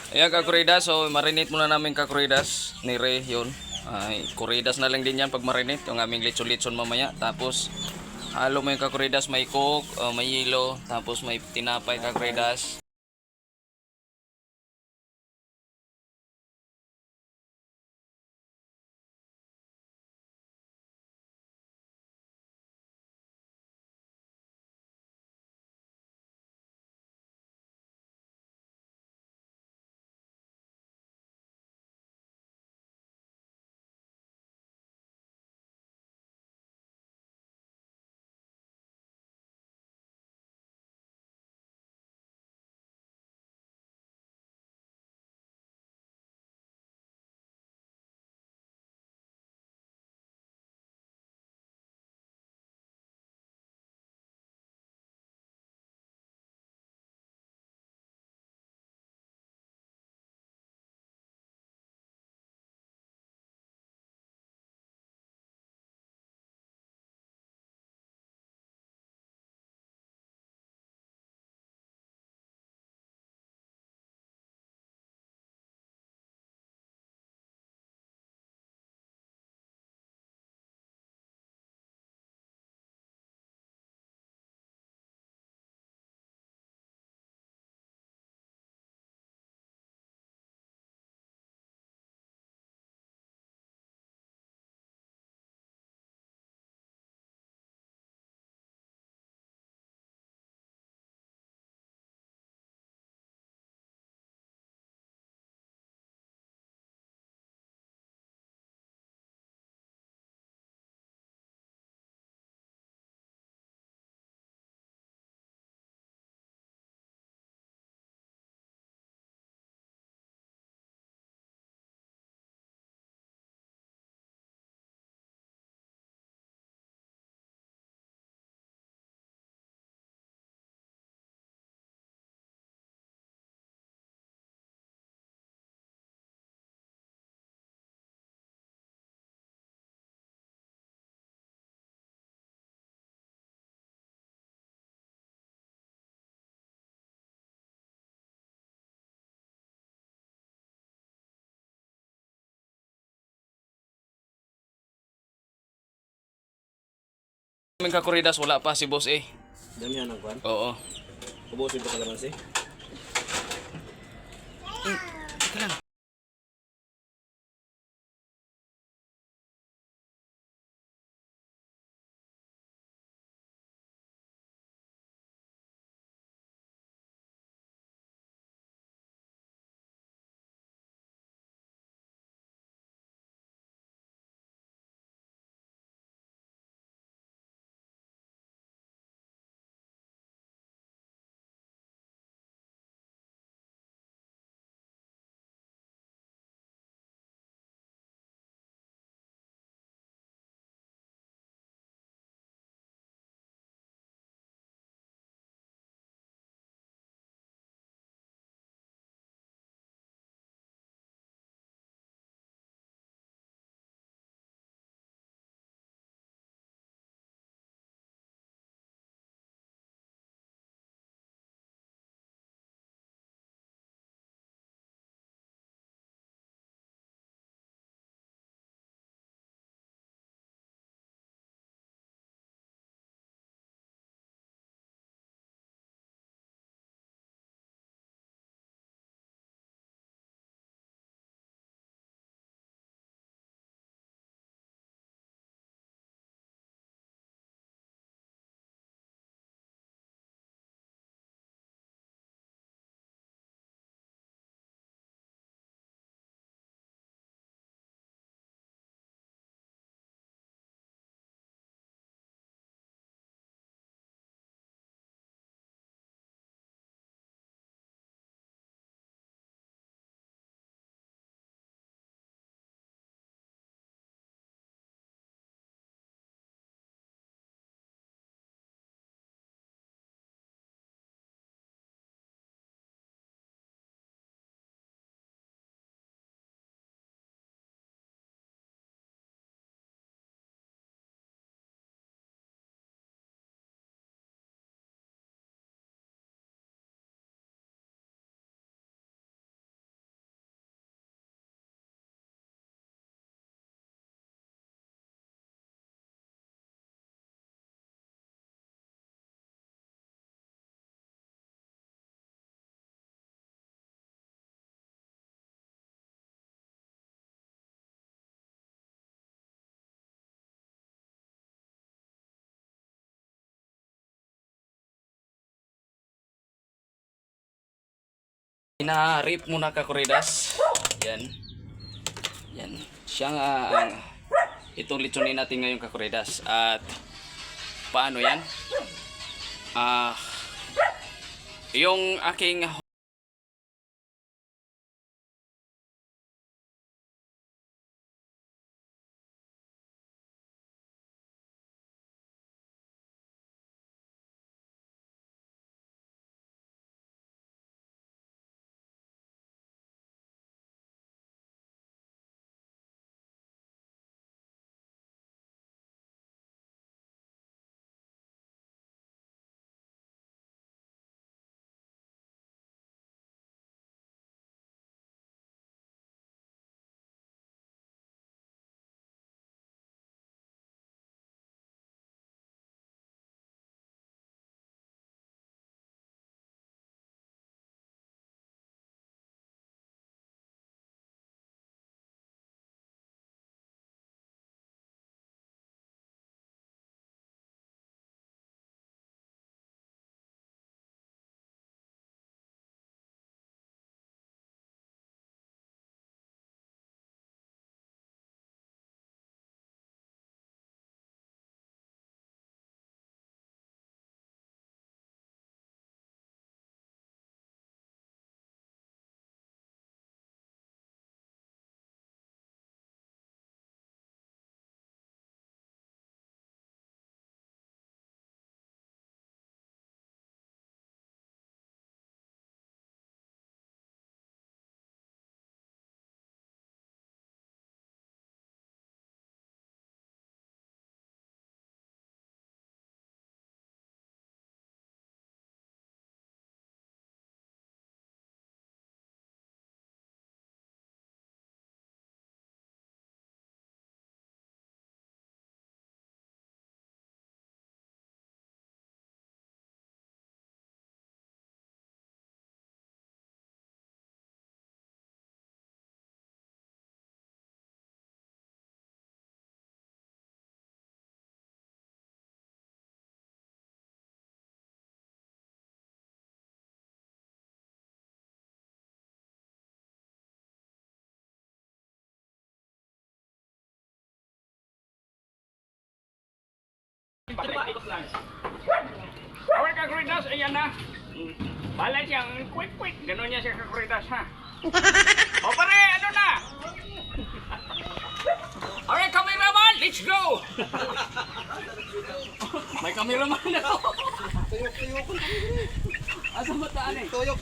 Ayan kakuridas, so marinate muna namin kakuridas. Nire yun. Ay, kuridas na lang din yan pag marinate. Yung aming litson-litson mamaya. Tapos, halo mo yung kakuridas, may coke, may yelo, tapos may tinapay kakuridas. Aming kakuridas, wala pa si boss eh. Damihan ang kwan. Oo. Ubusin pa kalamansi. Teka lang. Ina-rip muna ka kuridas. Yan. Yan. Siya nga ang itong litsunin natin ngayon kakuridas. At paano yan? Yung aking Awal kakuridas, ayan na. Balay siyang quick. Ganon niya siya kakuridas, ha? O pare, ano na? Alright, cameraman, let's go! May cameraman na ako. Asa mataan eh? Tuyok.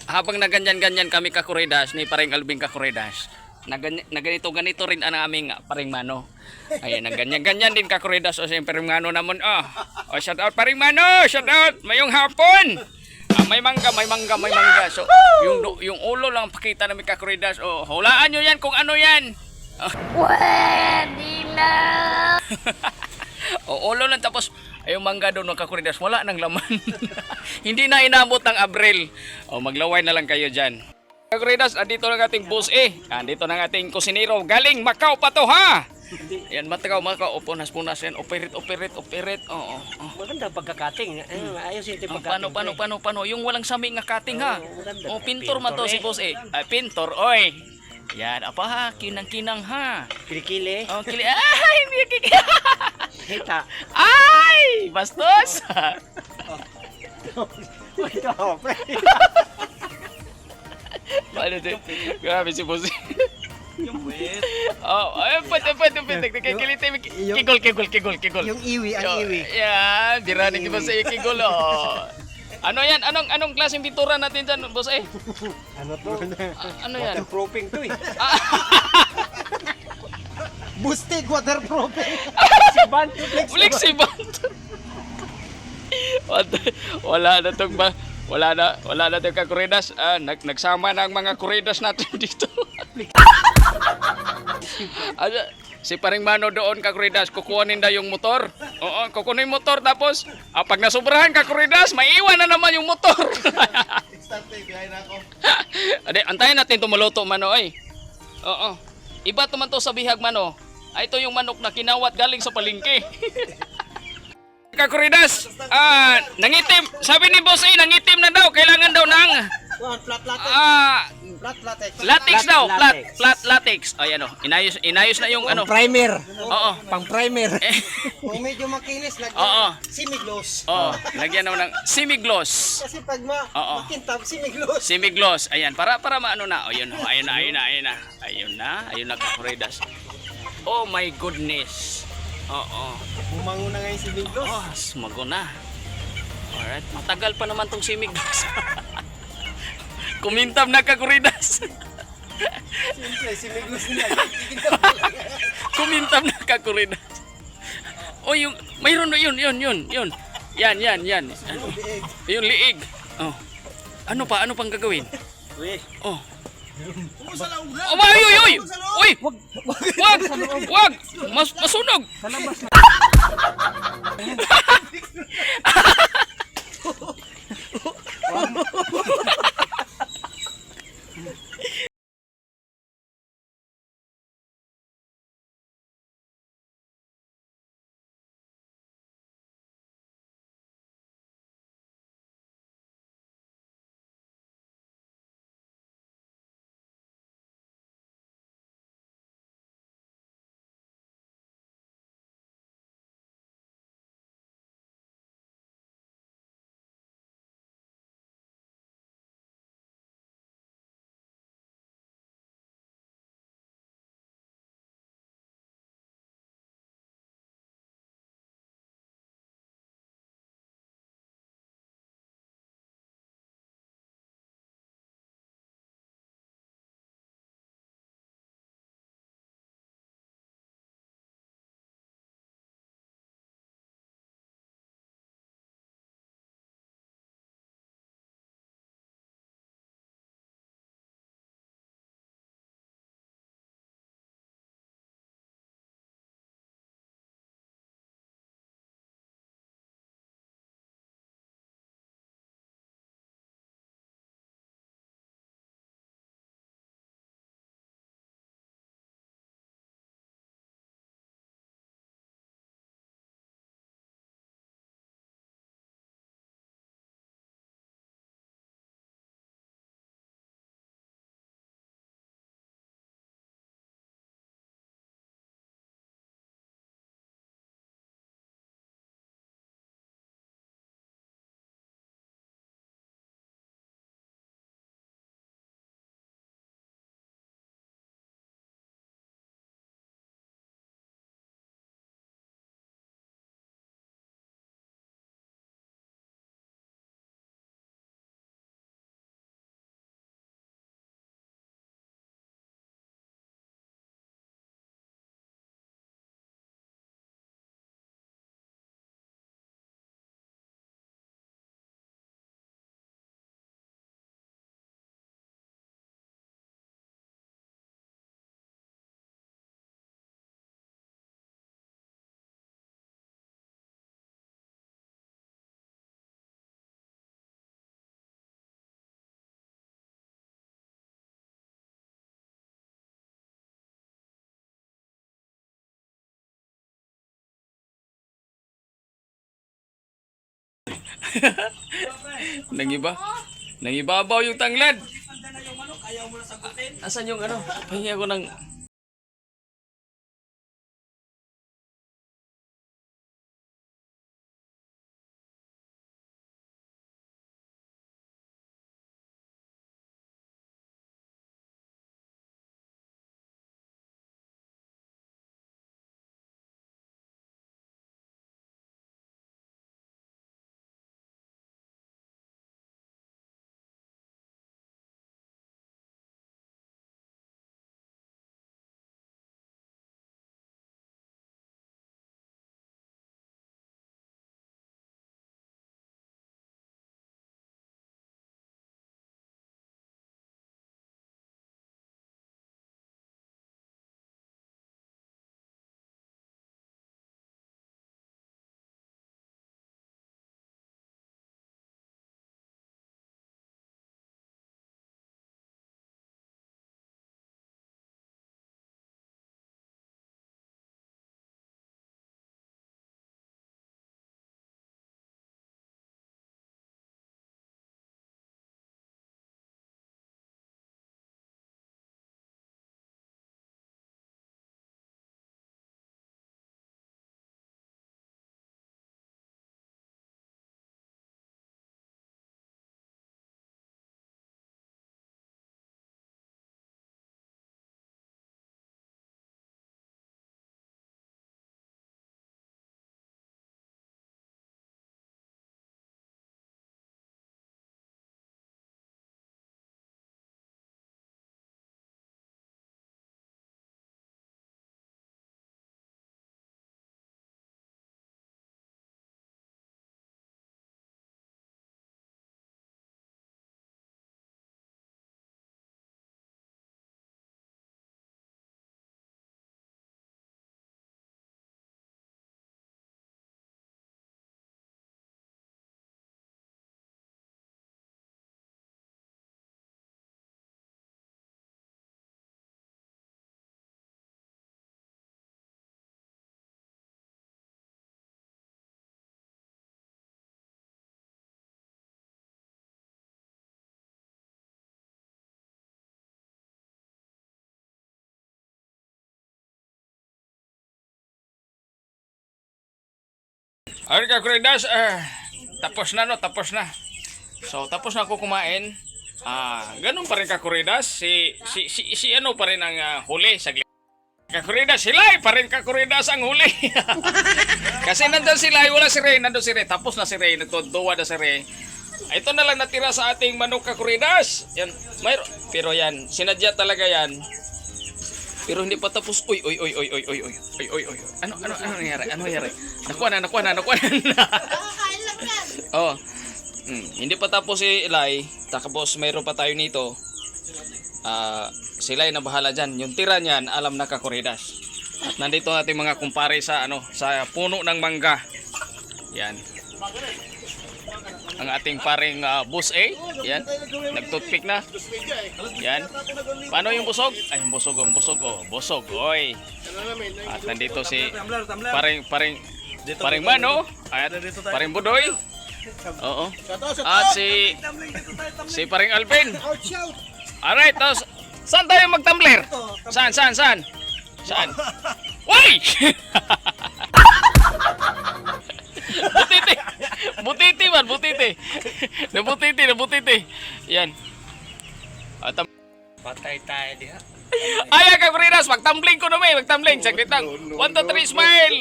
habang naganyan-ganyan kami kakuridas ni paring Alvin kakuridas, naganito-ganito rin ang aming paring Mano. Ayan, naganyan-ganyan din kakuridas o siyempre paring Mano naman. Oh, shout out paring Mano, shout out, mayong hapon. May mangga, may mangga, may mangga. So, yung ulo lang pakita namin kakuridas. Oh, hulaan nyo yan kung ano yan. Pwede na! O ulo lang tapos yung mangga doon mga kakuridas wala nang laman. Hindi na inabot ng Abril. O maglaway na lang kayo dyan. Kakuridas, andito ng ating boss andito ng ating kusinero. Galing Macau pa to ha. Yan Macau. O punas-punas yan. Operate. Oo. Maganda pagkakating. Ayos yung pagkakating. Paano? Yung walang sami nga cutting ha. maganda. O pintor man to si boss pintor, oy. Yan, apa ha? Kinang-kinang ha. Kilikili. Oh, kili. Ay, hindi kiki. Hita. Ay, bastos. Ito, pre. Paano ito? Grabe si boss. Yung wet. Oh, ay, pwede. Kigol. Yung iwi, ang iwi. Yan, diranig di ba sa kigol, oh. Ano yan? Anong klaseng pintura natin dyan, boss Ano to? Ano yan? Waterproofing to eh. Boosted waterproofing. Flexible. Wala na tong kakuridas. Nagsama na ang mga kuridas natin dito. Si paring Mano doon kakuridas, kukuhanin na yung motor. Oo, kukunin yung motor tapos pag nasubrahan kakuridas, maiwan na naman yung motor. Ade, antayin natin ito maluto Mano Oo. Iba naman to sa bihag Mano. Ito yung manok na kinawat galing sa palengke. Kakuridas, nangitim. Sabi ni boss nangitim na daw. Kailangan daw ng Flat latex. latex daw. Flat latex. Ayan o, inayos na yung ano. Primer. Oo. Pang primer. Kung medyo makinis, Oo. semi-gloss. Oo, lagyan naman ng semi-gloss. Kasi pag Oo. makintab, semi-gloss. Semi-gloss. Ayan, para maano na. Ayun na kakuridas. Oh my goodness. Oo. Bumango na ngayon semi-gloss. Oh, sumago na. Alright, matagal pa naman tong semi-gloss. Kumintab na kakuridas. Siyempre, semi-gloss na. Kumintab na kakuridas. Oh, mayroon na yun. Yan. Ano? Yung liig. Oh. Ano pang gagawin? Oh. Uy! Wag! Masunog! Nangiba. Nangibabaw yung tanglad. Panda na yung manok, ayaw mo na sagutin. Asan yung ano? Pahingi ako ng... Alright kakuridas, tapos na no, tapos na. So tapos na ako kumain. Ganun pa rin kakuridas, si ano pa rin ang huli sa kakuridas, silay pa rin kakuridas ang huli. Kasi nandun sila, wala si Ray, nandun si Ray, tapos na si Ray, nagtutuwa na si Ray. Ito na lang natira sa ating manok kakuridas. Yan, mayroon. Pero yan, sinadya talaga yan. Pero hindi pa tapos. Uy. Ano nangyari? Ano nangyari? Nakuha na. Nakakain lang yan. Oh. Hindi pa tapos si Eli. Tapos mayroon pa tayo nito. Si Eli na bahala dyan. Yung tira niyan, alam na kakuridas. At nandito ating mga kumpare sa sa puno ng mangga. Yan. Ang ating paring boss A. Yan. Nagtutpick na. Yan. Paano yung busog? Ay, yung busog. Busog. Oy. At nandito si paring Mano. At paring Budoy. Oo. At si paring Alvin. Alright. Tapos, saan tayo mag-tumbler? Saan? Uy! Butiti. Nabutiti. Yan. Patay tayo diha. Ay, kakuridas, magtumbling ko naman, saglit lang. 1, 2, 3, smile!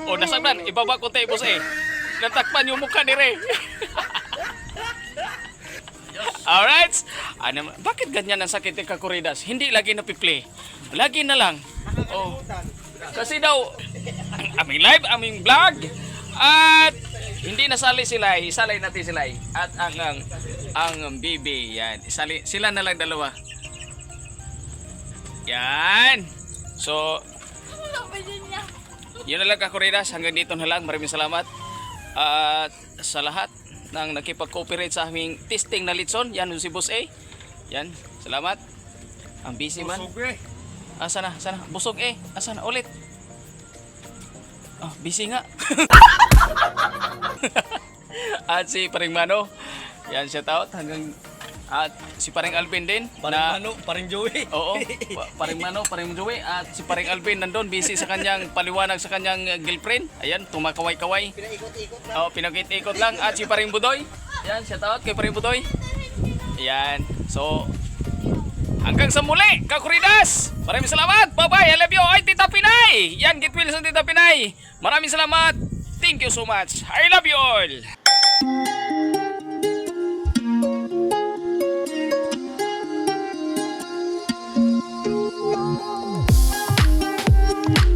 O, nasagdan, ibaba ko tayo, boss eh. Natakpan yung mukha ni Ray. Alright? Bakit ganyan ang sakit ng kakuridas? Hindi lagi napiplay. Lagi na lang. Oh. Kasi daw, aming live, aming vlog, at hindi nasali sila, isalay natin sila. At ang bibi, yan. Sila na lang dalawa. Yan. So, yun na lang kakuridas. Hanggang dito na lang. Maraming salamat. At sa lahat ng nakipag-cooperate sa aming testing na litson, yan si Boss A. Yan. Salamat. Ang busy man. Sana. Busog eh. Sana ulit. Oh, busy nga. At si Paring Mano. Yan, shout out hanggang at si Paring Alvin din. Paring Joey. Oo, Paring Mano, Paring Joey at si Paring Alvin nandun busy sa kanyang paliwanag sa kanyang girlfriend. Ayan, tumakaway-kaway. Pinaikot-ikot lang. Oh, pinakit-ikot lang at si Paring Budoy. Ayan, shout out kay Paring Budoy. Ayan. So hanggang sa muli, Kakuridas. Maraming salamat. Bye-bye. I love you. Ay, Tita Pinay. Yan, Get Wilson, Tita Pinay. Maraming salamat. Thank you so much. I love you all.